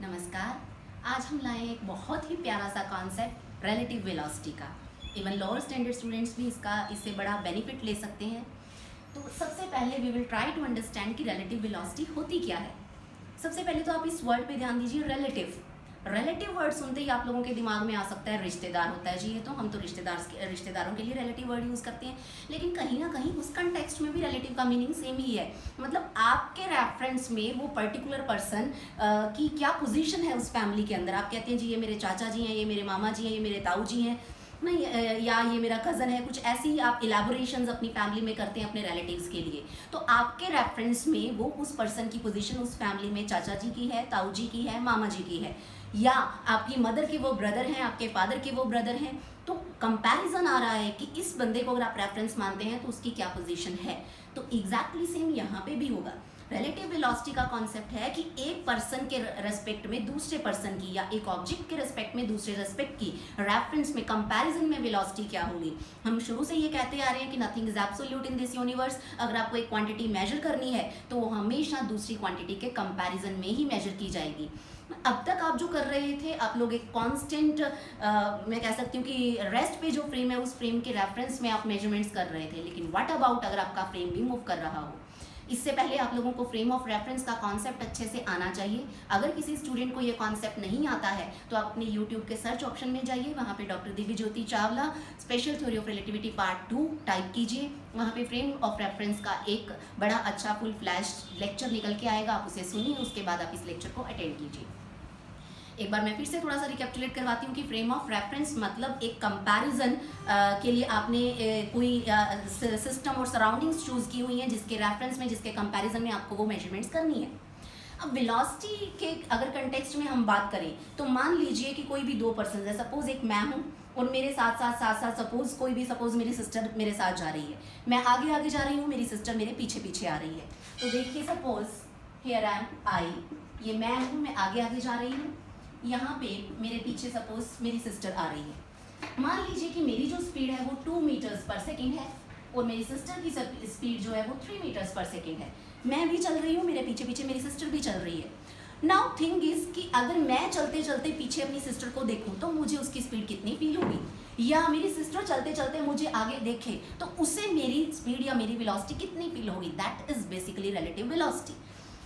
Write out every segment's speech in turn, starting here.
नमस्कार। आज हम लाए एक बहुत ही प्यारा सा कॉन्सेप्ट रिलेटिव वेलोसिटी का। इवन लोअर स्टैंडर्ड स्टूडेंट्स भी इससे बड़ा बेनिफिट ले सकते हैं। तो सबसे पहले we will try to understand कि रिलेटिव वेलोसिटी होती क्या है। सबसे पहले तो आप इस वर्ड पे ध्यान दीजिए, रिलेटिव। रिलेटिव वर्ड सुनते ही आप लोगों के दिमाग में आ सकता है रिश्तेदार होता है जी, ये तो हम तो रिश्तेदारों के लिए रिलेटिव वर्ड यूज़ करते हैं। लेकिन कहीं ना कहीं उस कंटेक्स्ट में भी रिलेटिव का मीनिंग सेम ही है। मतलब आपके रेफरेंस में वो पर्टिकुलर पर्सन की क्या पोजीशन है उस फैमिली के अंदर। आप कहते हैं जी ये मेरे चाचा जी हैं, ये मेरे मामा जी हैं, ये मेरे ताऊ जी हैं, नहीं या ये मेरा कज़न है, कुछ ऐसी ही आप इलेबोरेशंस अपनी फैमिली में करते हैं अपने रिलेटिव्स के लिए। तो आपके रेफरेंस में वो उस पर्सन की पोजीशन उस फैमिली में चाचा जी की है, ताऊ जी की है, मामा जी की है, या आपकी मदर के वो ब्रदर हैं, आपके फादर के वो ब्रदर हैं। तो कंपैरिजन आ रहा है कि इस बंदे को अगर आप रेफरेंस मानते हैं तो उसकी क्या पोजीशन है। तो एग्जैक्टली सेम यहाँ पे भी होगा। रिलेटिव वेलोसिटी का कॉन्सेप्ट है कि एक पर्सन के रेस्पेक्ट में दूसरे पर्सन की, या एक ऑब्जेक्ट के रेस्पेक्ट में दूसरे रेस्पेक्ट की रेफरेंस में कंपैरिजन में वेलोसिटी क्या होगी। हम शुरू से ये कहते आ रहे हैं कि nothing is absolute in this universe. अगर आपको एक क्वांटिटी मेजर करनी है तो वो हमेशा दूसरी क्वांटिटी के कंपैरिजन में ही मेजर की जाएगी। अब तक आप जो कर रहे थे, आप लोग एक कांस्टेंट मैं कह सकती हूँ कि रेस्ट पे जो फ्रेम है उस फ्रेम के रेफरेंस में आप मेजरमेंट्स कर रहे थे। लेकिन व्हाट अबाउट अगर आपका फ्रेम भी मूव कर रहा हो। इससे पहले आप लोगों को फ्रेम ऑफ रेफरेंस का कॉन्सेप्ट अच्छे से आना चाहिए। अगर किसी स्टूडेंट को ये कॉन्सेप्ट नहीं आता है तो आप अपने यूट्यूब के सर्च ऑप्शन में जाइए, वहाँ पे doctor Divya Jyoti Chawla special theory of relativity part 2 type कीजिए। वहाँ पे फ्रेम ऑफ रेफरेंस का एक बड़ा अच्छा फुल फ्लैश लेक्चर निकल के आएगा, आप उसे सुनिए, उसके बाद आप इस लेक्चर को अटेंड कीजिए। एक बार मैं फिर से थोड़ा सा रिकैप्चुलेट करवाती हूँ कि फ्रेम ऑफ रेफरेंस मतलब एक कंपैरिजन के लिए आपने कोई सिस्टम और सराउंडिंग्स चूज की हुई हैं जिसके रेफरेंस में, जिसके कंपैरिजन में आपको वो मेजरमेंट्स करनी है। अब वेलोसिटी के अगर कंटेक्स्ट में हम बात करें तो मान लीजिए कि कोई भी दो पर्सन है, सपोज एक मैं हूँ और मेरे साथ सपोज मेरी सिस्टर मेरे साथ जा रही है। मैं आगे आगे जा रही हूँ, मेरी सिस्टर मेरे पीछे पीछे आ रही है। तो देखिए सपोज हियर आई एम आई, ये मैं हूँ, मैं आगे आगे जा रही हूँ। यहाँ पे मेरे पीछे सपोज मेरी सिस्टर आ रही है। मान लीजिए कि मेरी जो स्पीड है वो 2 मीटर्स पर सेकेंड है और मेरी सिस्टर की स्पीड जो है वो 3 मीटर्स पर सेकेंड है। मैं भी चल रही हूँ, मेरे पीछे पीछे मेरी सिस्टर भी चल रही है। नाउ थिंग इज कि अगर मैं चलते चलते पीछे अपनी सिस्टर को देखूँ तो मुझे उसकी स्पीड कितनी फील होगी, या मेरी सिस्टर चलते चलते मुझे आगे देखे तो उससे मेरी स्पीड या मेरी वेलोसिटी कितनी फील होगी। That is basically relative velocity.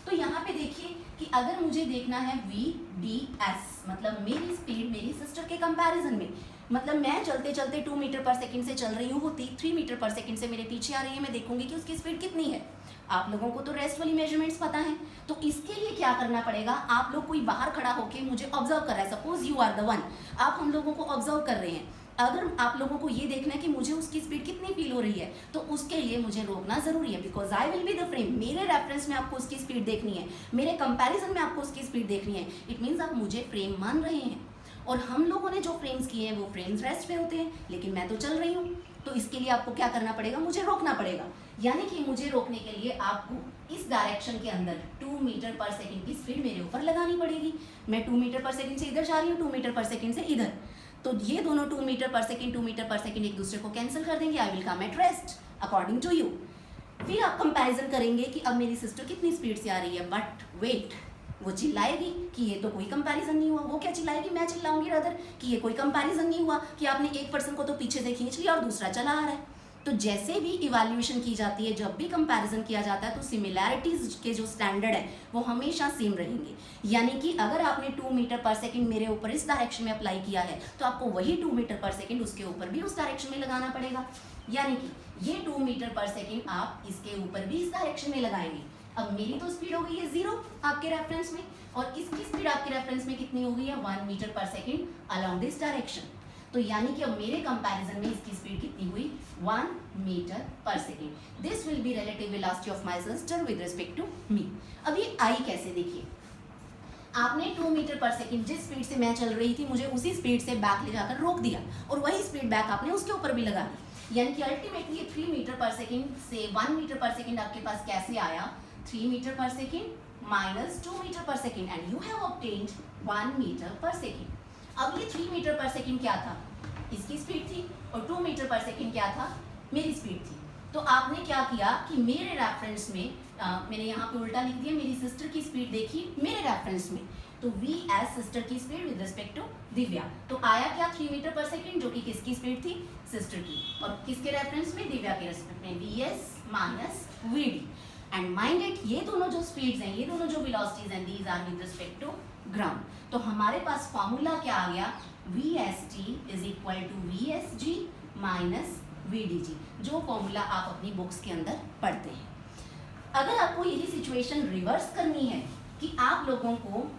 तो यहाँ पे देखिए कि अगर मुझे देखना है VDS मतलब मेरी स्पीड मेरी सिस्टर के कंपैरिजन में, मतलब मैं चलते चलते 2 मीटर पर सेकंड से चल रही हूँ, वो 3 मीटर पर सेकंड से मेरे पीछे आ रही है, मैं देखूंगी कि उसकी स्पीड कितनी है। आप लोगों को तो रेस्ट वाली मेजरमेंट्स पता है, तो इसके लिए क्या करना पड़ेगा, आप लोग कोई बाहर खड़ा होकर मुझे ऑब्जर्व कर रहा है, suppose you are the one, आप हम लोगों को ऑब्जर्व कर रहे हैं। अगर आप लोगों को ये देखना है कि मुझे उसकी स्पीड कितनी फील हो रही है तो उसके लिए मुझे रोकना जरूरी है, because I will be the frame. मेरे रेफरेंस में आपको उसकी स्पीड देखनी है, मेरे कंपैरिजन में आपको उसकी स्पीड देखनी है। इट मीन्स आप मुझे फ्रेम मान रहे हैं और हम लोगों ने जो फ्रेम्स किए हैं वो फ्रेम्स रेस्ट पे होते हैं, लेकिन मैं तो चल रही हूँ। तो इसके लिए आपको क्या करना पड़ेगा, मुझे रोकना पड़ेगा। यानी कि मुझे रोकने के लिए आपको इस डायरेक्शन के अंदर 2 मीटर पर सेकेंड की स्पीड मेरे ऊपर लगानी पड़ेगी। मैं 2 मीटर पर सेकेंड से इधर जा रही हूँ, 2 मीटर पर सेकेंड से इधर, तो ये दोनों 2 मीटर पर सेकेंड एक दूसरे को कैंसिल कर देंगे। I will come at rest according to you. फिर आप कंपैरिजन करेंगे कि अब मेरी सिस्टर कितनी स्पीड से आ रही है। बट वेट, वो चिल्लाएगी कि ये तो कोई कंपैरिजन नहीं हुआ। वो क्या चिल्लाएगी, मैं चिल्लाऊंगी रदर कि ये कोई कंपैरिजन नहीं हुआ, कि आपने एक पर्सन को तो पीछे से खींच लिया और दूसरा चला आ रहा है। तो जैसे भी इवैल्यूएशन की जाती है, जब भी कंपैरिजन किया जाता है, तो सिमिलैरिटीज के जो स्टैंडर्ड है वो हमेशा सेम रहेंगे। यानी कि अगर आपने 2 मीटर पर सेकेंड मेरे ऊपर इस डायरेक्शन में अप्लाई किया है तो आपको वही 2 मीटर पर सेकेंड उसके ऊपर भी उस डायरेक्शन में लगाना पड़ेगा। यानी कि ये 2 मीटर पर सेकेंड आप इसके ऊपर भी इस डायरेक्शन में लगाएंगे। अब मेरी तो स्पीड हो गई है 0 आपके रेफरेंस में, और इसकी स्पीड आपके रेफरेंस में कितनी हो गई है 1 metre per second along this direction. तो यानी कि अब मेरे कंपैरिजन में इसकी स्पीड कितनी हुई 1 metre per second. This will be relative velocity of my sister with respect to me. अब ये आई कैसे, देखिए आपने 2 मीटर पर सेकेंड जिस स्पीड से मैं चल रही थी, मुझे उसी स्पीड से बैक ले जाकर रोक दिया और वही स्पीड बैक आपने उसके ऊपर भी लगा दी। यानी कि अल्टीमेटली 3 मीटर पर सेकेंड से 1 मीटर पर सेकेंड आपके पास कैसे आया, 3 metre per second minus 2 metre per second, and you have obtained 1 metre per second. अब ये 3 मीटर पर सेकेंड क्या था, इसकी स्पीड थी, और 2 मीटर पर सेकेंड क्या था, मेरी स्पीड थी। तो आपने क्या किया कि मेरे रेफरेंस में मैंने यहाँ पे उल्टा लिख दिया, मेरी सिस्टर की स्पीड देखी मेरे रेफरेंस में, तो वी एस सिस्टर की speed with respect to Divya, तो आया क्या 3 मीटर पर सेकेंड, जो कि किसकी स्पीड थी, सिस्टर की, और किसके रेफरेंस में, दिव्या के रेस्पेक्ट में, V S minus V D. And mind it, ये दोनों जो स्पीड्स हैं, ये दोनों जो वेलोसिटीज हैं, these are with respect to ground. तो हमारे पास फॉर्मूला क्या आ गया, V S T is equal to V S G minus V D G, जो फॉर्मूला आप अपनी बुक्स के अंदर पढ़ते हैं। अगर आपको यही सिचुएशन रिवर्स करनी है कि आप लोगों को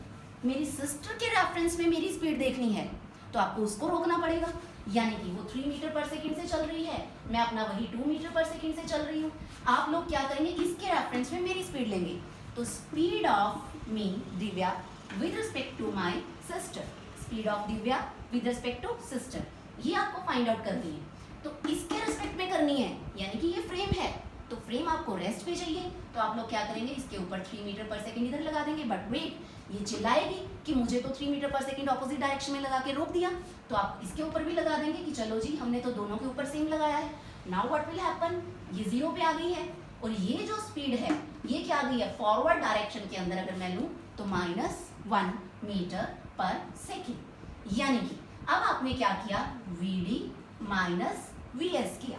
मेरी सिस्टर के रेफरेंस में मेरी स्पीड देखनी है, तो आपको उसको रोकना पड़ेगा, यानी कि वो 3 मीटर पर सेकेंड से चल रही है, मैं अपना वही 2 मीटर पर सेकेंड से चल रही हूँ। आप लोग क्या करेंगे, इसके रेफरेंस में मेरी स्पीड लेंगे, तो speed of me Divya with respect to my sister, speed of Divya with respect to sister, ये आपको फाइंड आउट करनी है। तो इसके रिस्पेक्ट में करनी है, यानी कि ये फ्रेम है, तो फ्रेम आपको रेस्ट पे चाहिए, तो आप लोग क्या करेंगे, इसके ऊपर 3 मीटर पर सेकेंड इधर लगा देंगे। बट वेट, ये चिल्लाएगी कि मुझे तो 3 metre per second opposite direction में लगा के रोक दिया, तो आप इसके ऊपर भी लगा देंगे कि चलो जी, हमने तो दोनों के ऊपर सेम लगाया है। नाउ व्हाट विल हैपन, ये 0 पे आ गई है, और ये जो स्पीड है ये क्या आ गई है, फॉरवर्ड डायरेक्शन के अंदर अगर मैं लूँ तो -1 मीटर पर सेकेंड, यानी कि अब आपने क्या किया, V D minus V S किया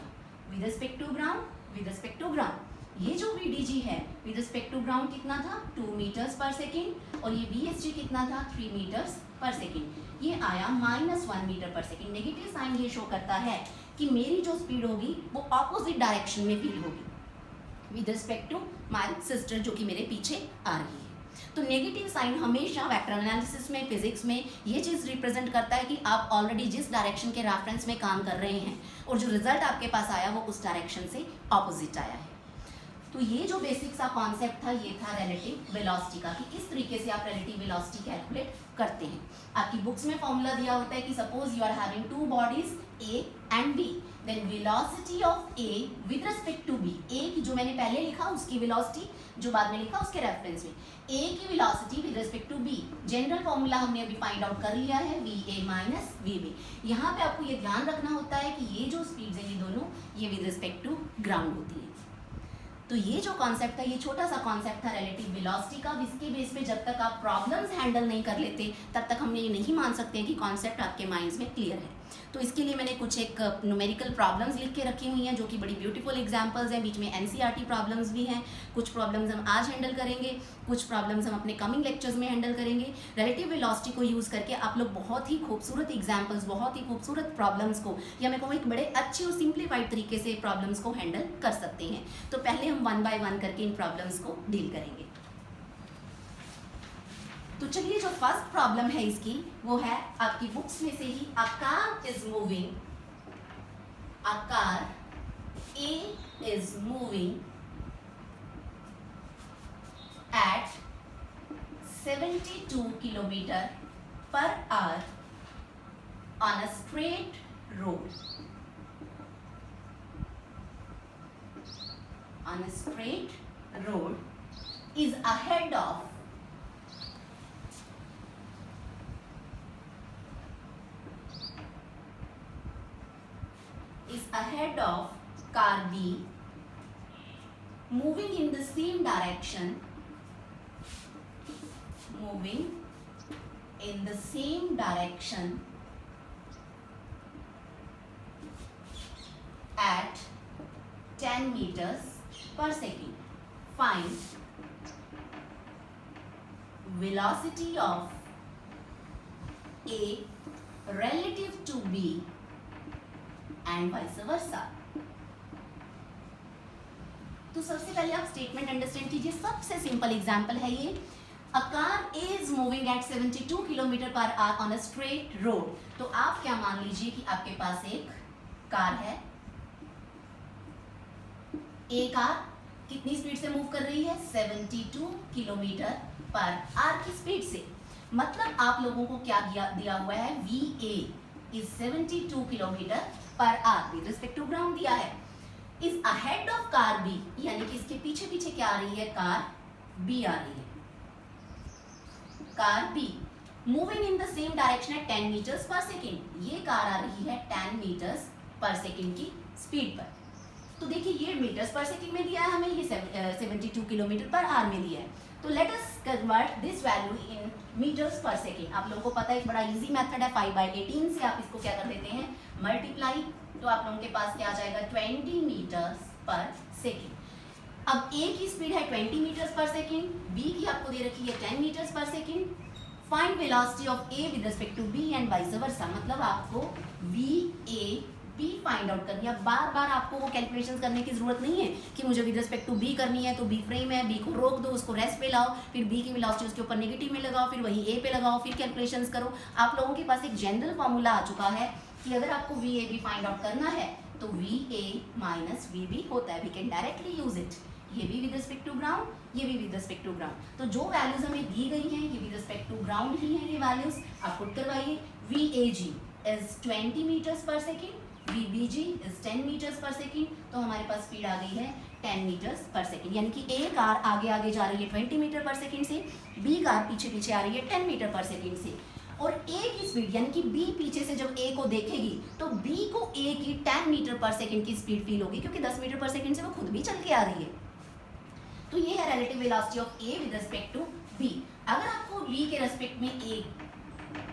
with respect to ground, with respect to ground. ये जो वी डी जी है विद रिस्पेक्ट टू ग्राउंड कितना था, 2 मीटर्स पर सेकेंड, और ये वी एस जी कितना था, 3 मीटर्स पर सेकेंड। ये आया -1 metre per second. Negative sign ये शो करता है कि मेरी जो स्पीड होगी वो ऑपोजिट डायरेक्शन में फील होगी with respect to my sister, जो कि मेरे पीछे आ रही है। तो नेगेटिव साइन हमेशा वेक्टर एनालिसिस में, फिजिक्स में ये चीज़ रिप्रेजेंट करता है कि आप ऑलरेडी जिस डायरेक्शन के रेफरेंस में काम कर रहे हैं और जो रिजल्ट आपके पास आया वो उस डायरेक्शन से ऑपोजिट आया है। तो ये जो बेसिक सा कॉन्सेप्ट था, ये था रिलेटिव वेलोसिटी का, कि किस तरीके से आप रिलेटिव वेलोसिटी कैलकुलेट करते हैं। आपकी बुक्स में फॉर्मूला दिया होता है कि suppose you are having 2 bodies A and B, then velocity of A with respect to B, A की जो मैंने पहले लिखा उसकी वेलोसिटी, जो बाद में लिखा उसके रेफरेंस में, A की velocity with respect to B, general formula हमने अभी फाइंड आउट कर लिया है, VA माइनस VB। यहाँ पे आपको ये ध्यान रखना होता है कि ये जो स्पीड्स हैं ये दोनों, ये विद रिस्पेक्ट टू ग्राउंड होती है। तो ये जो कॉन्सेप्ट था, ये छोटा सा कॉन्सेप्ट था रिलेटिव वेलोसिटी का, जिसके बेस पे जब तक आप प्रॉब्लम्स हैंडल नहीं कर लेते तब तक हम ये नहीं मान सकते कि कॉन्सेप्ट आपके माइंड्स में क्लियर है। तो इसके लिए मैंने कुछ एक न्यूमेरिकल प्रॉब्लम्स लिख के रखी हुई हैं, जो कि बड़ी ब्यूटीफुल एग्जांपल्स हैं, बीच में एनसीईआरटी प्रॉब्लम्स भी हैं। कुछ प्रॉब्लम्स हम आज हैंडल करेंगे, कुछ प्रॉब्लम्स हम अपने कमिंग लेक्चर्स में हैंडल करेंगे। रिलेटिव वेलोसिटी को यूज़ करके आप लोग बहुत ही खूबसूरत एग्जाम्पल्स, बहुत ही खूबसूरत प्रॉब्लम्स को, या मैं कहूँ एक बड़े अच्छे और सिंप्लीफाइड तरीके से प्रॉब्लम्स को हैंडल कर सकते हैं। तो पहले हम 1 बाय 1 करके इन प्रॉब्लम्स को डील करेंगे। तो चलिए, जो फर्स्ट प्रॉब्लम है इसकी, वो है आपकी बुक्स में से ही, a car is moving, a car A is moving at 72 kilometer per hour on a straight road. On a straight road is ahead of car B, moving in the same direction, at 10 meters per second. Find velocity of A relative to B and vice versa. तो सबसे पहले आप statement understand कीजिए। सबसे simple example है ये, अ car is moving at 72 kilometre per hour on a straight road. तो आप क्या मान लीजिए कि आपके पास एक कार है, ए कार कितनी स्पीड से मूव कर रही है, 72 किलोमीटर पर आवर की स्पीड से। मतलब आप लोगों को क्या दिया हुआ है, VA is 72 kilometre per hour with respect to ground दिया है, is ahead of car B, यानी कि इसके पीछे पीछे क्या आ रही है, कार B आ रही है। Car B moving in the same direction at 10 metres per second, ये कार आ रही है 10 मीटर्स पर सेकेंड की स्पीड पर। तो देखिए, ये मीटर्स पर सेकेंड में दिया है हमें, ये 72 किलोमीटर पर आवर में दिया है। तो let us convert this value in metres per second. आप लोगों को पता है एक बड़ा इजी मेथड है, 5/18 से आप इसको क्या कर देते हैं, मल्टीप्लाई, तो आप लोगों के पास क्या आ जाएगा, 20 मीटर्स पर सेकेंड। अब ए की स्पीड है 20 मीटर्स पर सेकेंड, बी की आपको दे रखी है 10 metres per second. Find velocity of A with respect to B and vice versa, मतलब आपको V A B find out करनी है। बार बार आपको वो कैलकुलेशंस करने की जरूरत नहीं है कि मुझे विद रिस्पेक्ट टू बी करनी है, तो बी फ्रेम है, बी को रोक दो, उसको रेस्ट पे लाओ, फिर बी की वेलोसिटी उसके ऊपर नेगेटिव में लगाओ, फिर वही ए पे लगाओ, फिर कैलकुलेशंस करो। आप लोगों के पास एक जनरल फॉर्मूला आ चुका है कि अगर आपको V A B find out करना है तो V A minus V B होता है, we can directly use it. ये भी विद रिस्पेक्ट टू ग्राउंड, ये भी विद रिस्पेक्ट टू ग्राउंड। तो जो वैल्यूज हमें दी गई हैं ये विद रिस्पेक्ट टू ग्राउंड ही हैं, ये वैल्यूज आप पुट करवाइए। V A G is 20 metres per second, V B G is 10 metres per second, तो हमारे पास स्पीड आ गई है 10 मीटर्स पर सेकेंड, यानी कि ए कार आगे आगे जा रही है 20 मीटर पर सेकेंड से, बी कार पीछे पीछे आ रही है 10 मीटर पर सेकेंड से। और ए की स्पीड यानी कि बी पीछे से जब ए को देखेगी तो बी को ए की 10 मीटर पर सेकेंड की स्पीड फील होगी, क्योंकि 10 मीटर पर सेकेंड से वो खुद भी चल के आ रही है। तो ये है relative velocity of A with respect to B. अगर आपको बी के रेस्पेक्ट में ए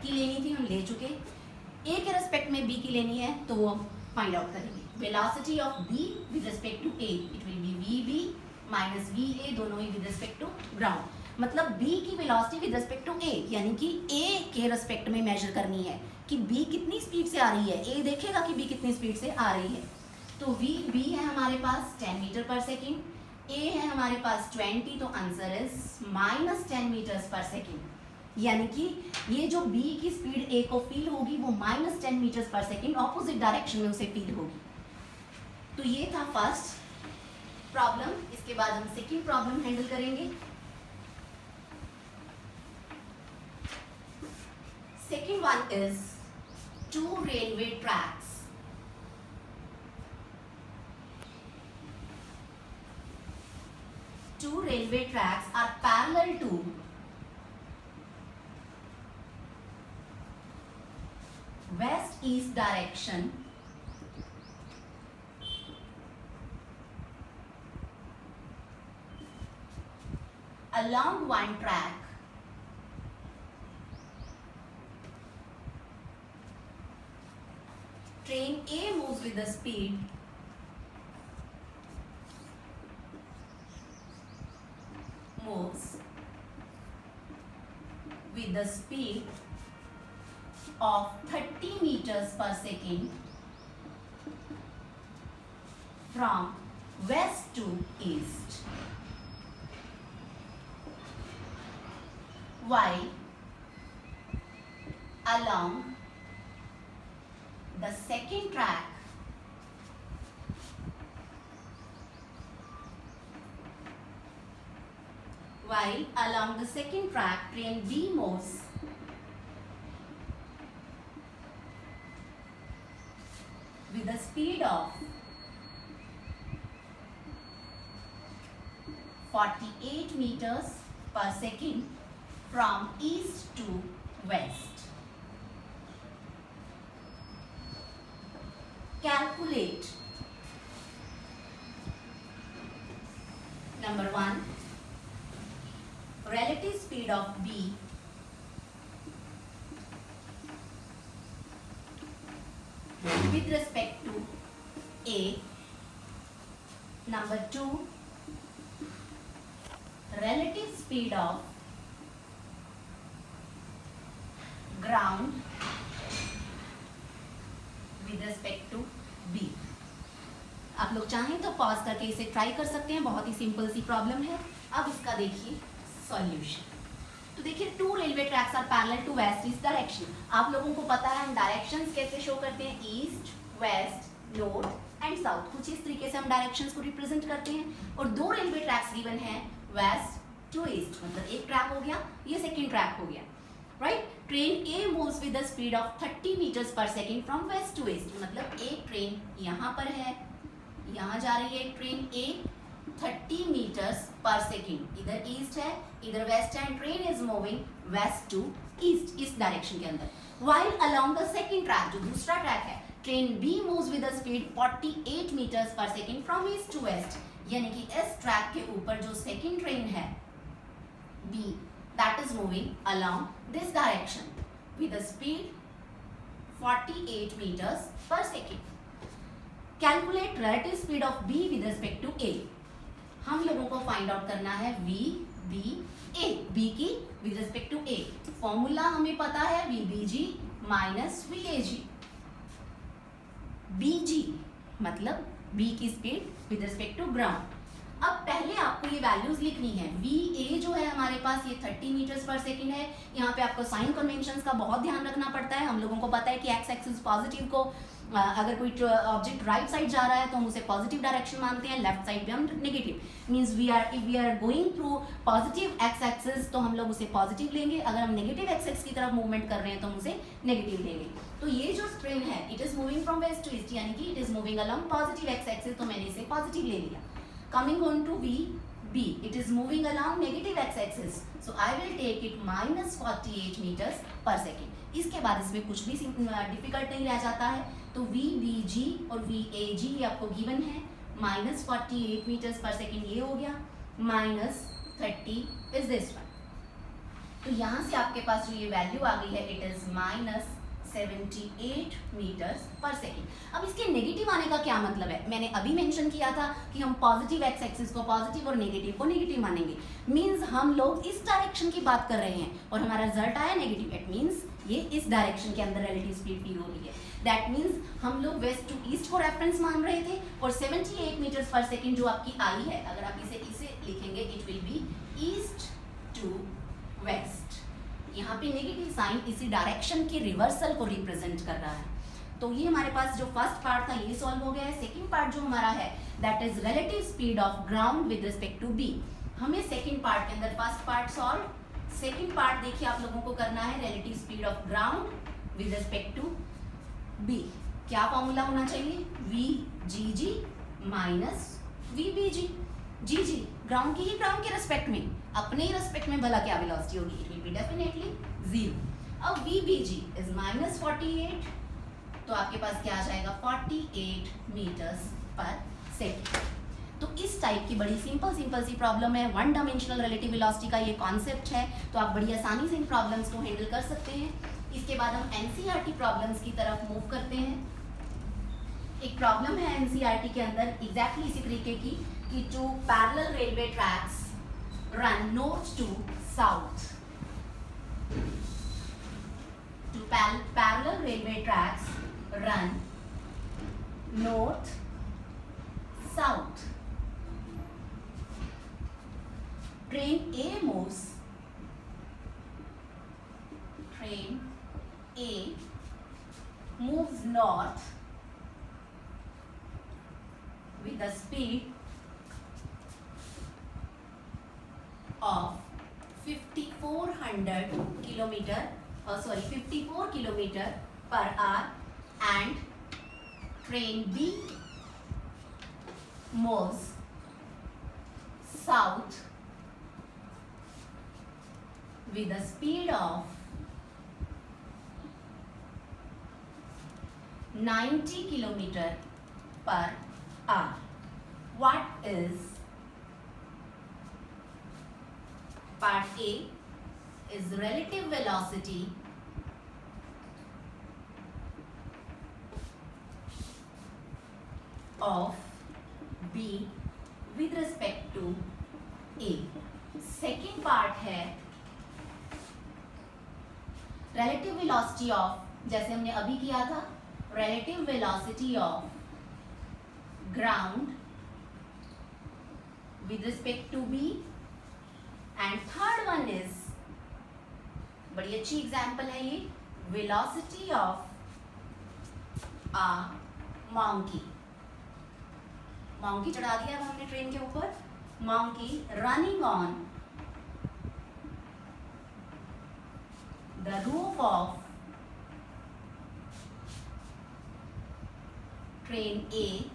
की लेनी थी, हम ले चुके, ए के रेस्पेक्ट में बी की लेनी है तो वो फाइंड आउट करेंगे। Velocity of B with respect to A, it will be V B minus V A, दोनों ही विद रिस्पेक्ट टू ग्राउंड। मतलब बी की velocity with respect to A, यानी कि ए के रेस्पेक्ट में मेजर करनी है कि बी कितनी स्पीड से आ रही है, ए देखेगा कि बी कितनी स्पीड से आ रही है। तो वी बी है हमारे पास 10 मीटर पर सेकेंड, ए है हमारे पास 20, तो answer is minus 10 metres per second, यानी कि ये जो बी की स्पीड ए को फील होगी वो minus 10 metres per second opposite direction में उसे फील होगी। तो ये था फर्स्ट प्रॉब्लम। इसके बाद हम सेकेंड प्रॉब्लम हैंडल करेंगे। Second one is 2 railway tracks. Two railway tracks are parallel to west-east direction along one track train A moves with the speed of 30 meters per second from west to east, while along the second track train B moves with a speed of 48 meters per second from east to west. Calculate number 1, relative speed of B with respect to A. Number 2, relative speed of ground with respect to B. आप लोग चाहें तो pause करके इसे try कर सकते हैं, बहुत ही सिंपल सी प्रॉब्लम है। अब इसका देखिए सॉल्यूशन। तो देखिए 2 railway tracks are parallel to west east direction. आप लोगों को पता है हम डायरेक्शंस कैसे शो करते हैं, east, west, north and south. कुछ इस तरीके से हम डायरेक्शंस को रिप्रेजेंट करते हैं। और 2 रेलवे ट्रैक्स गिवन हैं वेस्ट टू ईस्ट, मतलब एक ट्रैक हो गया, ये सेकेंड ट्रैक हो गया, right. Train A moves with the speed of 30 metres per second from west to east, मतलब एक ट्रेन यहाँ पर है, यहाँ जा रही है एक train A 30 metres per second, इधर ईस्ट है इधर वेस्ट है, train is moving west to east इस डायरेक्शन के अंदर। While along the second track, जो दूसरा ट्रैक है, train B moves with the speed 48 metres per second from east to west, यानी कि इस ट्रैक के ऊपर जो सेकेंड ट्रेन है B that is moving along this direction with a speed 48 meters per second. Calculate relative speed of B with respect to A. हम लोगों को फाइंड आउट करना है V, B, A. B की with respect to A. Formula हमें पता है VBG minus VAG. BG मतलब B की speed with respect to ground. अब पहले आपको ये वैल्यूज लिखनी है. VA जो है हमारे पास ये 30 मीटर्स पर सेकेंड है. यहाँ पे आपको साइन कन्वेंशंस का बहुत ध्यान रखना पड़ता है. हम लोगों को पता है कि एक्स एक्सिस पॉजिटिव को अगर कोई ऑब्जेक्ट राइट साइड जा रहा है तो हम उसे पॉजिटिव डायरेक्शन मानते हैं, लेफ्ट साइड पे हम negative. Means if we are going through positive X axis तो हम लोग उसे पॉजिटिव लेंगे. अगर हम नेगेटिव एक्स एक्सिस की तरफ मूवमेंट कर रहे हैं तो हम उसे नेगेटिव लेंगे. तो ये जो ट्रेन है it is moving from west to east, यानी कि it is moving along positive X axis, तो मैंने इसे पॉजिटिव ले लिया. Coming on to B, it is moving along negative x-axis, so I will take it minus 48 meters per second. इसके बाद इसमें कुछ भी डिफिकल्ट नहीं रह जाता है. तो VBG और VAG ये आपको गिवन है. माइनस 48 मीटर्स पर सेकेंड ये हो गया, माइनस 30 इज दिस वन. तो यहाँ से आपके पास जो ये वैल्यू आ गई है it is minus 78 metres per second. अब इसके नेगेटिव आने का क्या मतलब है? मैंने अभी मेंशन किया था कि हम पॉजिटिव एक्स एक्सिस को पॉजिटिव और नेगेटिव को नेगेटिव मानेंगे. मींस हम लोग इस डायरेक्शन की बात कर रहे हैं और हमारा रिजल्ट आया नेगेटिव. इट मींस ये इस डायरेक्शन के अंदर रिलेटिव स्पीड फील हो रही है. दैट मींस हम लोग वेस्ट टू ईस्ट को रेफरेंस मान रहे थे और 78 मीटर्स पर सेकेंड जो आपकी आई है, अगर आप इसे लिखेंगे it will be east to west. यहाँ पे नेगेटिव साइन इसी डायरेक्शन के रिवर्सल को रिप्रेजेंट कर रहा है. तो ये हमारे पास जो फर्स्ट पार्ट था ये सॉल्व हो गया है. सेकंड पार्ट जो हमारा है that is relative speed of ground with respect to B. हमें सेकंड पार्ट के अंदर first part solve, second part देखिए आप लोगों को करना है relative speed of ground with respect to B. क्या फॉर्मूला होना चाहिए? VGG minus VBG. G ground की ही ग्राउंड के रेस्पेक्ट में, अपने ही रेस्पेक्ट में भला क्या वेलोसिटी होगी? It will be definitely 0. अब VBG इज माइनस 48, तो आपके पास क्या आ जाएगा? 48 मीटर्स पर सेकेंड. तो इस टाइप की बड़ी सिंपल सी प्रॉब्लम है. वन डायमेंशनल रिलेटिव वेलोसिटी का ये कॉन्सेप्ट है, तो आप बड़ी आसानी से इन प्रॉब्लम्स को हैंडल कर सकते हैं. इसके बाद हम NCERT प्रॉब्लम्स की तरफ मूव करते हैं. एक प्रॉब्लम है NCERT के अंदर एग्जैक्टली इसी तरीके की कि two parallel railway tracks run north to south. Two parallel railway tracks run north south. Train A moves. Train A moves north with the speed of 54 kilometer per hour, and train B moves south with a speed of 90 kilometer per hour. What is part A is relative velocity of B with respect to A. Second part है relative velocity of, जैसे हमने अभी किया था, relative velocity of ground with respect to B. And third one is, बड़ी अच्छी example है ये, velocity of a monkey. monkey चढ़ा दिया अब हमने ट्रेन के ऊपर. monkey running on the roof of train A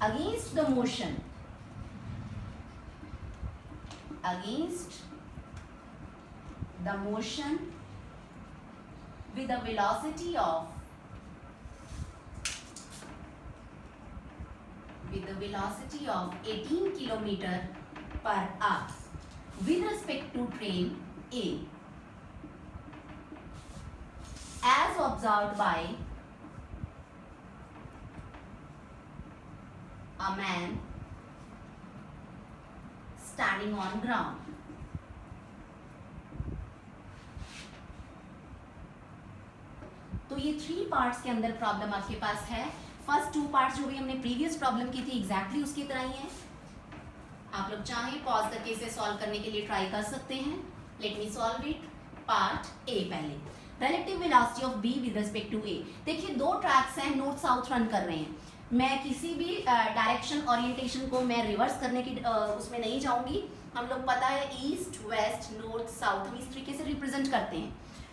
against the motion, against the motion with a velocity of 18 kilometer per hour with respect to train A as observed by a man standing on ground. तो ये 3 parts के अंदर problem आपके पास है। First 2 parts जो भी हमने previous problem की थी एग्जैक्टली उसकी तरह ही है। आप लोग चाहें पॉज करके इसे सॉल्व करने के लिए ट्राई कर सकते हैं। Let me solve it. Part A पहले, relative velocity of B with respect to A. देखिए 2 ट्रैक्स हैं, नॉर्थ साउथ रन कर रहे हैं। मैं किसी भी डायरेक्शन ओरिएंटेशन को मैं रिवर्स करने की उसमें नहीं जाऊंगी। हम लोग पता है ईस्ट वेस्ट नॉर्थ साउथ हम इस तरीके से रिप्रेजेंट करते हैं।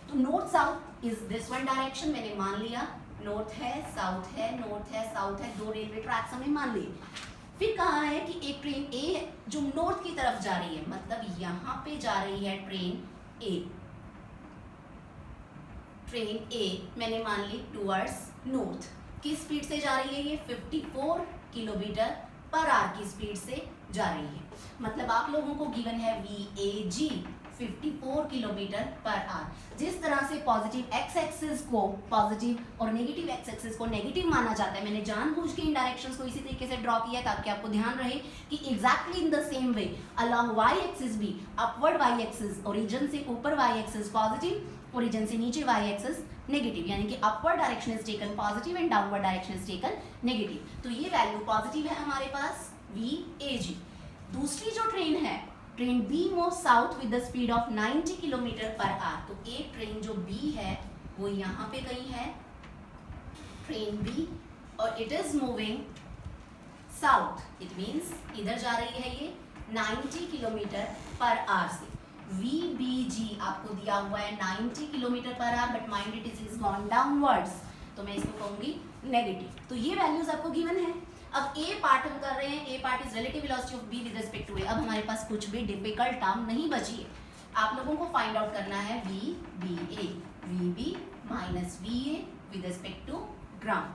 तो north south is this one direction, मैंने मान लिया। नॉर्थ है, साउथ है, नॉर्थ है, साउथ है, 2 रेलवे ट्रैक्स हमने मान लिए। फिर कहा है कि एक ट्रेन ए है जो नॉर्थ की तरफ जा रही है, मतलब यहाँ पे जा रही है ट्रेन ए। ट्रेन ए मैंने मान ली टूवर्ड्स नॉर्थ। किस स्पीड से जा रही है ये? 54 किलोमीटर पर आवर की स्पीड से जा रही है। मतलब आप लोगों को गिवन है VAG 54 किलोमीटर पर आवर। जिस तरह से पॉजिटिव एक्स एक्सिस को पॉजिटिव और नेगेटिव एक्स एक्सिस को नेगेटिव माना जाता है, मैंने जानबूझ के इन डायरेक्शंस को इसी तरीके से ड्रॉ किया ताकि आपको ध्यान रहे कि exactly in the same way along Y axis भी अपवर्ड वाई एक्सिस, ओरिजिन से ऊपर वाई एक्सिस पॉजिटिव, ओरिजिन से नीचे वाई एक्सिस नेगेटिव, यानी कि upward direction is taken positive and downward direction is taken negative. तो ये वैल्यू पॉजिटिव है हमारे पास VAG। दूसरी जो ट्रेन है train B move south with the speed of 90 kilometre per our. तो एक ट्रेन जो B है वो यहाँ पे कहीं है, ट्रेन B, और it is moving south. It means इधर जा रही है ये 90 किलोमीटर पर आवर से। VBG आपको दिया हुआ है 90 kilometre per our, but mind it is gone downwards, तो मैं इसको कहूंगी नेगेटिव। तो ये वैल्यूज आपको गिवन है। अब ए पार्ट हम कर रहे हैं। A part is relative velocity of B with respect to A. अब हमारे पास कुछ भी डिफिकल्ट टर्म नहीं बची है। आप लोगों को फाइंड आउट करना है VBA, VB minus VA with respect to ground.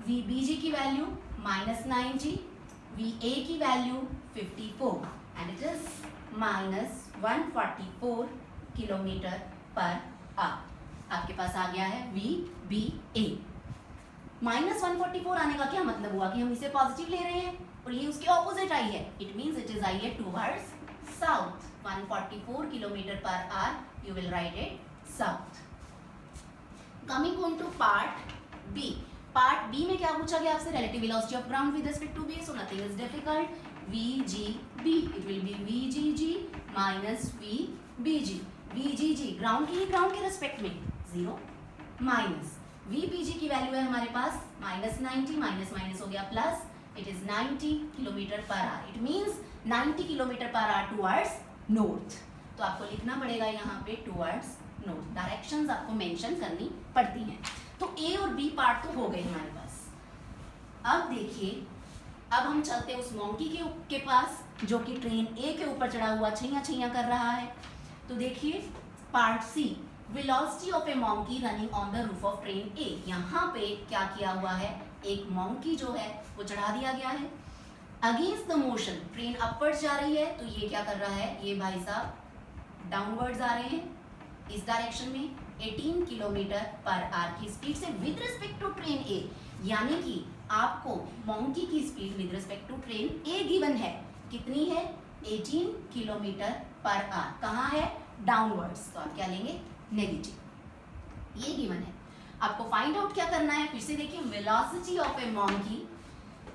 VBG की वैल्यू -90, VA की value 54 and it is -144 kilometre per hour. आपके पास आ गया है VBA। -144 आने का क्या मतलब हुआ कि हम इसे पॉजिटिव ले रहे हैं और ये उसके ऑपोजिट आई है। इट मींस इट इज आई है towards south. 144 kilometre per hour, you will write it south. Coming on to part B. Part B में क्या पूछा गया आपसे? Relative velocity of ground with respect to B. So nothing is difficult. VGB, it will be VGG minus VBG। VGG ground के रिस्पेक्ट में 0 minus VBG की value है हमारे पास -90, माइनस माइनस हो गया plus, it is 90 kilometre per our. It means 90 kilometre per our towards north. तो आपको लिखना पड़ेगा यहाँ पे टुवर्ड्स नॉर्थ। डायरेक्शंस आपको मेंशन करनी पड़ती हैं। तो ए और बी पार्ट तो हो गए हमारे पास। अब देखिए, अब हम चलते हैं उस मॉन्की के पास जो कि ट्रेन ए के ऊपर चढ़ा हुआ छैया छैया कर रहा है। तो देखिए part C, velocity of a monkey running on the roof of train A. यहाँ पे क्या किया हुआ है? एक मॉन्की जो है वो चढ़ा दिया गया है। Against the motion train upwards जा रही है, तो ये क्या कर रहा है? ये भाई साहब डाउनवर्ड्स आ रहे हैं इस डायरेक्शन में 18 किलोमीटर पर आवर की स्पीड से with respect to train A. यानी कि आपको मॉन्की की speed with respect to train A given है। कितनी है? 18 किलोमीटर पर आवर। कहाँ है? डाउनवर्ड्स। तो आप क्या लेंगे? नेगेटिव। ये गिवन है। आपको फाइंड आउट क्या करना है? फिर से देखिए, velocity of a monkey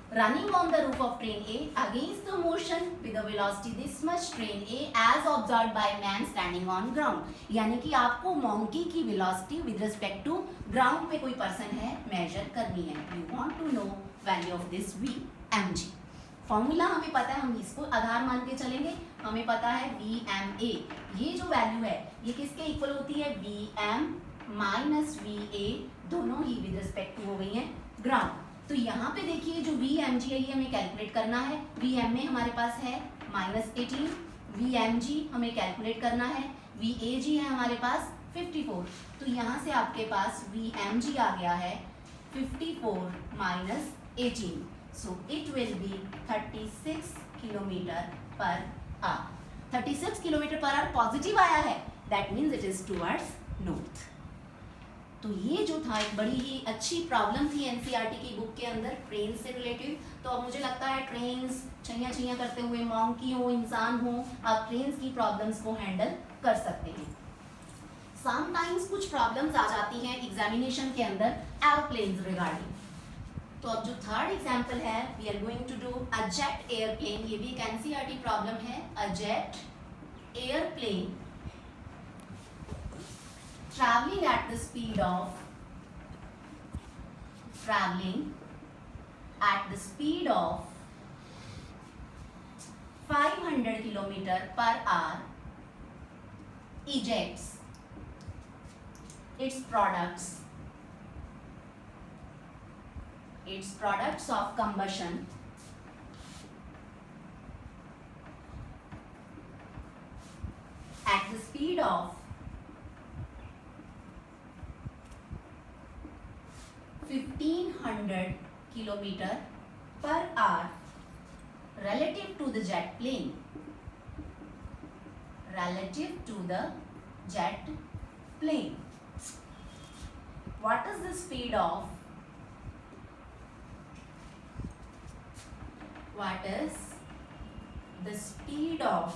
running on the roof of train A against the motion with the velocity this much train A as observed by man standing on ground। यानी कि आपको monkey की velocity with respect to ground पे कोई person है measure करनी है। You want to know value of this VMG। Formula हमें पता है, हम इसको आधार मान के चलेंगे। हमें पता है VMA, ये जो वैल्यू है ये किसके इक्वल होती है? VM माइनस VA, दोनों ही विद रिस्पेक्ट टू हो गई हैं ग्राउंड। तो यहाँ पे देखिए जो VMG है ये हमें कैलकुलेट करना है। VMA हमारे पास है -18, VMG हमें कैलकुलेट करना है, VAG है हमारे पास 54। तो यहाँ से आपके पास VMG आ गया है 54 - 18, सो it will B 36 kilometre per our. 36 kilometre per our positive आया है, that means it is towards north. तो ये जो था एक बड़ी ही अच्छी प्रॉब्लम थी एनसीईआरटी की बुक के अंदर ट्रेन से रिलेटेड. तो अब मुझे लगता है ट्रेन्स छैया छैया करते हुए, मॉन्की हो, इंसान हो, आप ट्रेन्स की प्रॉब्लम्स को हैंडल कर सकते हैं. समटाइम्स कुछ प्रॉब्लम्स आ जाती हैं एग्जामिनेशन के अंदर एरोप्लेन्स रिगार्डिंग. तो अब जो थर्ड एग्जाम्पल है, we are going to do a jet airplane. ये भी एक एनसीईआरटी प्रॉब्लम है. A jet airplane traveling at the speed of 500 kilometer per hour ejects its products of combustion at the speed of 1500 kilometer per hour relative to the jet plane. What is the speed of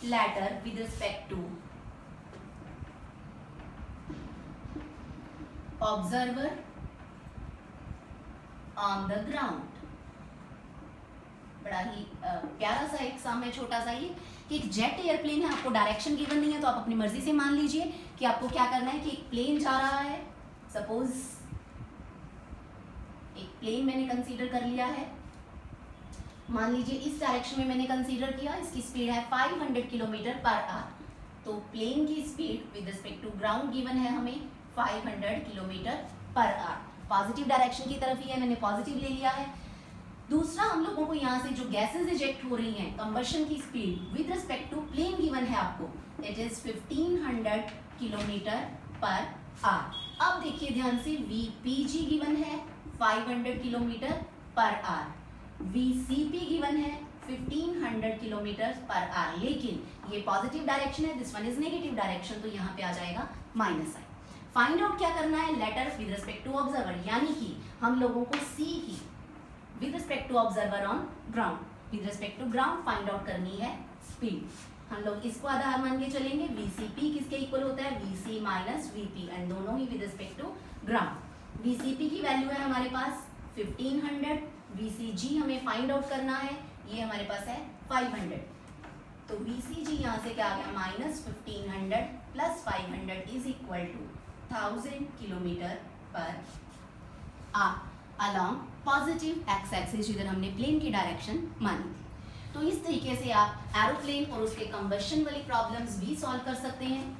latter with respect to observer on the ground. बड़ा ही प्यारा सा एक सम है, छोटा सा ये, कि एक जेट एयरप्लेन है, आपको डायरेक्शन गिवन नहीं है तो आप अपनी मर्जी से मान लीजिए कि आपको क्या करना है. कि एक प्लेन जा रहा है, सपोज एक प्लेन मैंने कंसीडर कर लिया है, मान लीजिए इस डायरेक्शन में मैंने कंसीडर किया, इसकी स्पीड है 500 किलोमीटर पर आवर. तो प्लेन की speed with respect to ground given है हमें 500 kilometre per our. Positive direction की तरफ ही है, मैंने पॉजिटिव ले लिया है. दूसरा, हम लोगों को यहाँ से जो गैसेस इजेक्ट हो रही हैं, कंबशन की speed with respect to plane given है आपको, it is 1500 kilometre per hour. अब देखिए ध्यान से, वीपीजी गिवन है 500 kilometre per our, VCP given है 1500 किलोमीटर पर आवर. लेकिन ये पॉजिटिव डायरेक्शन है, this one is negative direction, तो यहाँ पे आ जाएगा माइनस साइन. फाइंड आउट क्या करना है, latter with respect to observer, यानी कि हम लोगों को सी की with respect to observer on ground, with respect to ground find out करनी है स्पीड. हम लोग इसको आधार मान के चलेंगे. वीसीपी किसके इक्वल होता है, वीसी माइनस वीपी, एंड दोनों ही with respect to ground. VCP की वैल्यू है हमारे पास 1500, वीसीजी हमें फाइंड आउट करना है, ये हमारे पास है 500. तो वीसीजी यहाँ से क्या आ गया, minus 1500 plus 500 is equal to 1000 kilometre per hour along positive X axis, जिधर हमने प्लेन की डायरेक्शन मानी थी. तो इस तरीके से आप एरोप्लेन और उसके कंबशन वाली प्रॉब्लम्स भी सॉल्व कर सकते हैं.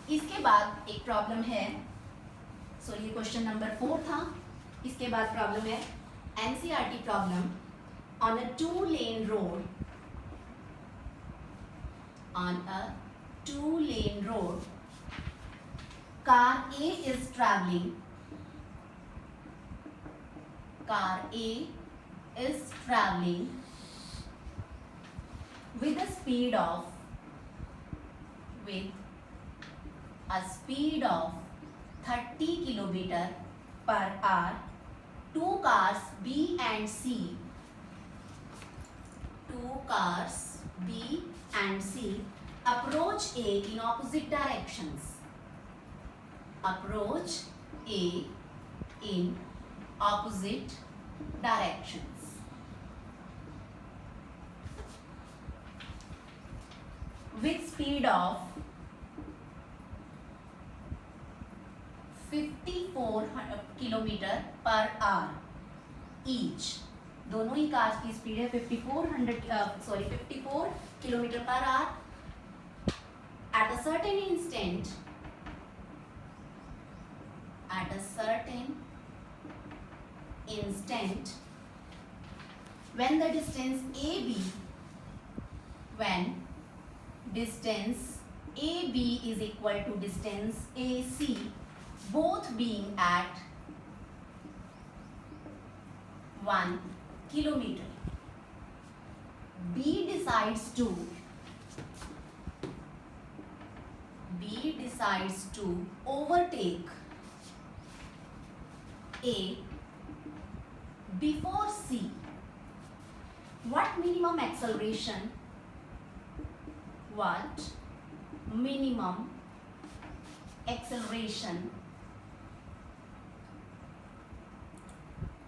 इसके बाद एक प्रॉब्लम है, सो ये क्वेश्चन नंबर 4 था. इसके बाद प्रॉब्लम है NCERT problem on a 2-lane road, car A is traveling with a speed of 30 kilometer per hour. Two cars B and C approach A in opposite directions. With speed of 54 kilometer per hour each. दोनों ही cars की speed है 54 kilometre per our. At a certain instant, when distance AB is equal to distance AC, both being at 1 kilometer. B decides to overtake A before C. What minimum acceleration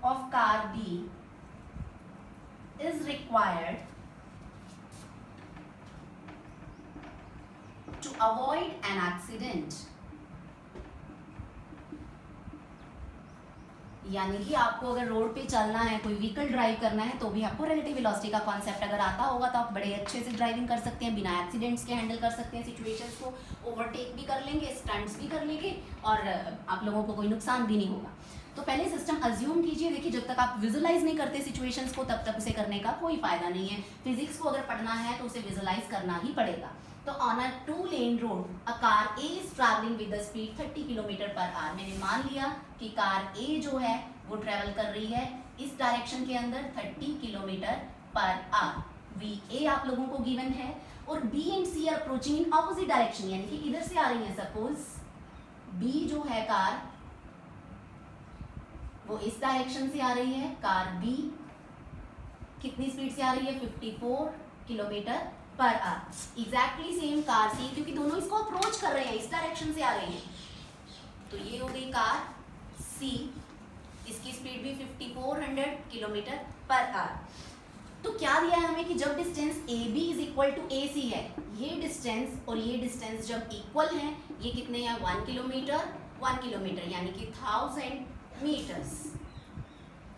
of car B is required to avoid an accident? यानी कि आपको अगर road पे चलना है, कोई vehicle drive करना है, तो भी आपको रिलेटिव वेलोसिटी का कॉन्सेप्ट अगर आता होगा तो आप बड़े अच्छे से ड्राइविंग कर सकते हैं, बिना एक्सीडेंट्स के हैंडल कर सकते हैं सिचुएशंस को, ओवरटेक भी कर लेंगे, स्टंट्स भी कर लेंगे और आप लोगों को कोई नुकसान भी नहीं होगा। तो पहले सिस्टम अज्यूम कीजिए। देखिए, जब तक आप विजुलाइज नहीं करते सिचुएशंस को तब तक उसे करने का कोई फायदा नहीं है। फिजिक्स को अगर पढ़ना है तो उसे विजुलाइज करना ही पड़ेगा। तो on a 2-lane road a car A is travelling with the speed 30 km/h। मैंने मान लिया कि कार ए जो है वो ट्रेवल कर रही है इस डायरेक्शन के अंदर 30 km/h। वी ए आप लोगों को गिवन है और B and C are approaching in opposite direction, यानी कि इधर से आ रही है। सपोज बी जो है कार वो इस डायरेक्शन से आ रही है, कार बी कितनी स्पीड से आ रही है 54 km/h। एग्जैक्टली सेम कार सी, क्योंकि दोनों इसको अप्रोच कर रहे हैं, इस डायरेक्शन से आ रहे हैं। तो ये हो गई कार सी, इसकी स्पीड भी 5400 km/h। तो क्या दिया है हमें कि जब distance A B is equal to A C है, ये डिस्टेंस और ये डिस्टेंस जब इक्वल हैं, ये कितने हैं 1 किलोमीटर यानी कि 1000 मीटर्स।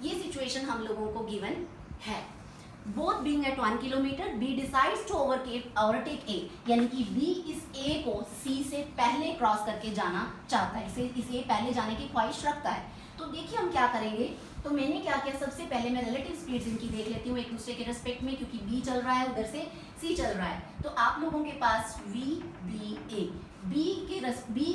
ये सिचुएशन हम लोगों को गिवन है। Both being at 1 kilometre, B decides to overtake A, यानी कि बी इस ए को सी से पहले क्रॉस करके जाना चाहता है, इसे पहले जाने की ख्वाहिश रखता है। तो देखिए हम क्या करेंगे। तो मैंने क्या किया, सबसे पहले मैं रिलेटिव स्पीड्स इनकी देख लेती हूँ एक दूसरे के रिस्पेक्ट में, क्योंकि बी चल रहा है उधर से सी चल रहा है। तो आप लोगों के पास वी बी ए, बी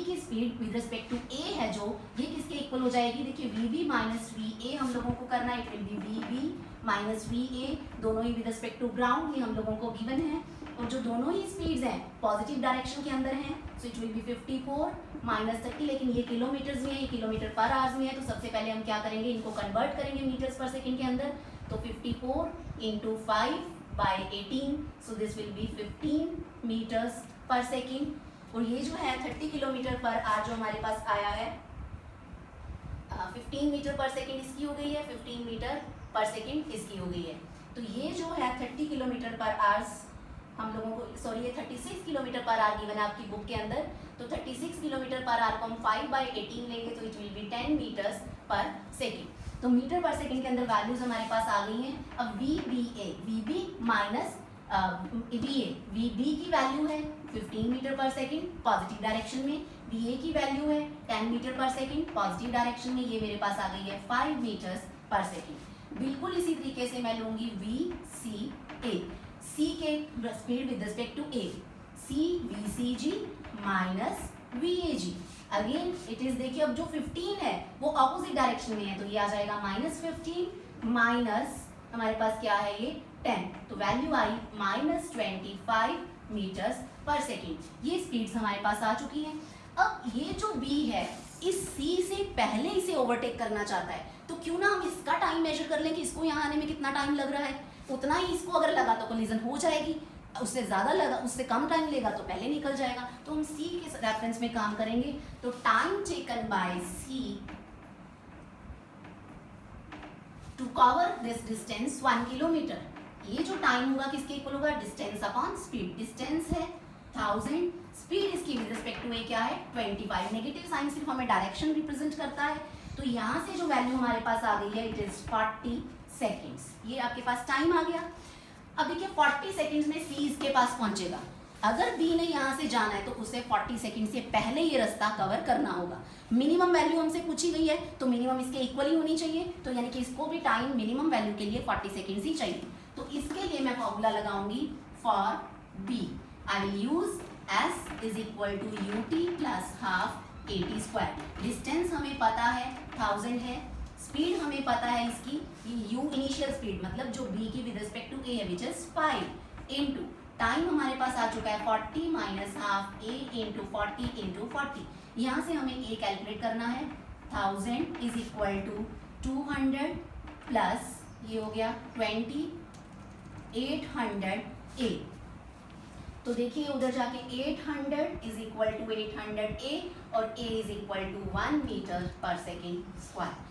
की speed with respect to A है जो, ये किसके इक्वल हो जाएगी। देखिए V B minus V A हम लोगों को करना है, it will be V B minus V A, दोनों ही विद रिस्पेक्ट टू ग्राउंड, ये हम लोगों को गिवन है। और जो दोनों ही स्पीड्स हैं पॉजिटिव डायरेक्शन के अंदर हैं, so it will be 54 minus 30, लेकिन ये किलोमीटर्स में है, ये km/h में है। तो सबसे पहले हम क्या करेंगे, इनको कन्वर्ट करेंगे मीटर्स पर सेकेंड के अंदर। तो 54 × 5/18, सो दिस विल बी 15 मीटर्स/सेकेंड। और ये जो है 30 km/h जो हमारे पास आया है 15 मीटर/सेकेंड इसकी हो गई है, 15 मीटर/सेकेंड इसकी हो गई है। तो ये जो है 30 km/h हम लोगों को, सॉरी ये 36 km/h गिवन है आपकी बुक के अंदर। तो 36 km/h को हम 5/18 लेंगे तो इट विल बी 10 मीटर्स/सेकेंड। तो मीटर/सेकेंड के अंदर वैल्यूज हमारे पास आ गई हैं। अब V B minus V B की वैल्यू है 15 मीटर/सेकेंड पॉजिटिव डायरेक्शन में, वी ए की वैल्यू है 10 मीटर/सेकेंड पॉजिटिव डायरेक्शन में, ये मेरे पास आ गई है 5 मीटर्स/सेकेंड। बिल्कुल इसी तरीके से मैं लूंगी वी सी ए, सी के speed with respect to A, C V C G minus V A G. Again it is, देखिए अब जो 15 है वो ऑपोजिट डायरेक्शन में है, तो ये आ जाएगा -15 माइनस हमारे पास क्या है ये 10, तो वैल्यू आई -25 मीटर्स/सेकेंड। ये स्पीड्स हमारे पास आ चुकी हैं। अब ये जो बी है इस सी से पहले इसे ओवरटेक करना चाहता है, तो क्यों ना हम इसका टाइम मेजर कर लें कि इसको यहाँ आने में कितना टाइम लग रहा है, उतना ही इसको अगर लगा तो कोलिजन हो जाएगी, उससे ज़्यादा लगा, उससे कम टाइम लेगा तो पहले निकल जाएगा। तो हम सी के रेफरेंस में काम करेंगे। तो time taken by C to cover this distance 1 kilometre, ये जो टाइम होगा किसके इक्वल होगा, डिस्टेंस अपॉन स्पीड। डिस्टेंस है 1000, स्पीड इसकी विद रिस्पेक्ट टू ए क्या है 25, नेगेटिव साइन सिर्फ हमें डायरेक्शन रिप्रेजेंट करता है। तो यहाँ से जो वैल्यू हमारे पास आ गई है इट इज 40 सेकेंड्स, ये आपके पास टाइम आ गया। अब देखिए 40 सेकेंड्स में सी इसके पास पहुंचेगा, अगर बी ने यहाँ से जाना है तो उसे 40 सेकेंड से पहले ये रास्ता कवर करना होगा। मिनिमम वैल्यू हमसे पूछी गई है तो मिनिमम इसके इक्वल ही होनी चाहिए, तो यानी कि इसको भी टाइम मिनिमम वैल्यू के लिए 40 सेकेंड्स ही चाहिए। तो इसके लिए मैं फॉर्मूला लगाऊंगी for B, I will use S is equal to U T plus half AT square. Distance हमें पता है 1000 है, स्पीड हमें पता है इसकी कि u इनिशियल स्पीड मतलब जो b की विद रिस्पेक्ट टू a है विच इज 5 इनटू टाइम हमारे पास आ चुका है 40 minus half a into 40 into 40। यहाँ से हमें a कैलकुलेट करना है 1000 इज इक्वल टू 200 प्लस ये हो गया 20 800 a। तो देखिए उधर जाके 800 इज इक्वल टू 800 a और a is equal to 1 metre per second square.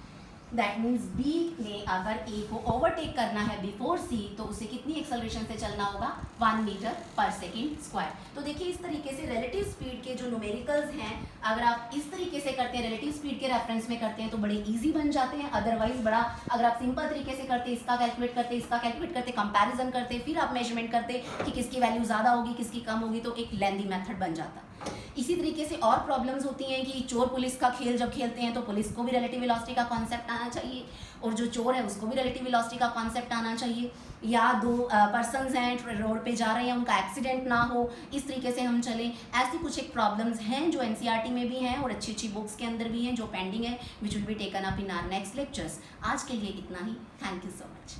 That means b ने अगर a को ओवरटेक करना है बिफोर c तो उसे कितनी एक्सेलरेशन से चलना होगा 1 मीटर पर सेकेंड स्क्वायर। तो देखिए इस तरीके से रिलेटिव स्पीड के जो न्यूमेरिकल्स हैं अगर आप इस तरीके से करते हैं रिलेटिव स्पीड के रेफरेंस में करते हैं तो बड़े इजी बन जाते हैं। अदरवाइज बड़ा अगर आप सिंपल तरीके से करते इसका कैलकुलेट करते कंपैरिजन करते फिर आप मेजरमेंट करते कि किसकी वैल्यू ज़्यादा होगी किसकी कम होगी तो एक लेंदी मेथड बन जाता। इसी तरीके से और प्रॉब्लम्स होती हैं कि चोर पुलिस का खेल जब खेलते हैं तो पुलिस को भी रिलेटिव वेलोसिटी का कॉन्सेप्ट आना चाहिए और जो चोर है उसको भी रिलेटिव वेलोसिटी का कॉन्सेप्ट आना चाहिए। या दो पर्सन्स हैं रोड पे जा रहे हैं उनका एक्सीडेंट ना हो इस तरीके से हम चलें। ऐसी कुछ एक प्रॉब्लम्स हैं जो एनसीईआरटी में भी हैं और अच्छी अच्छी बुक्स के अंदर भी हैं जो पेंडिंग है which will be taken up in our next lectures. आज के लिए इतना ही। Thank you so much.